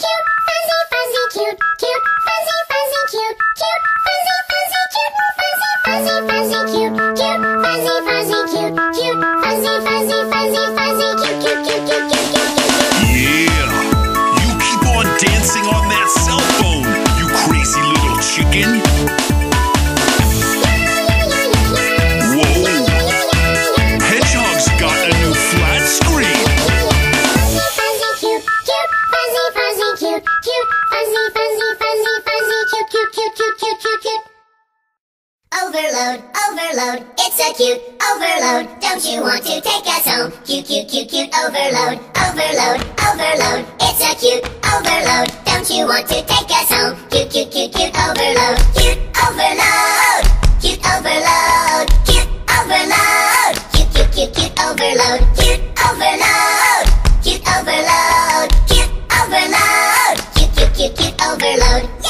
cute, fuzzy, fuzzy, cute, cute, fuzzy, fuzzy, cute, cute, fuzzy, fuzzy, cute, fuzzy, fuzzy, fuzzy, cute, cute, fuzzy, fuzzy, cute, cute, fuzzy, fuzzy, fuzzy, fuzzy, cute, cute, cute, cute, cute, cute, cute. Yeah, you keep on dancing on that cell phone, you crazy little chicken. Overload, overload, it's a cute overload. Don't you want to take us home? Cute, cute, cute, cute overload, overload, overload, it's a cute overload. Don't you want to take us home? Cute, cute, cute, cute overload, cute overload, cute overload, cute overload, cute, cute, cute, cute overload, cute overload, cute overload, cute overload, cute, cute, cute, cute overload.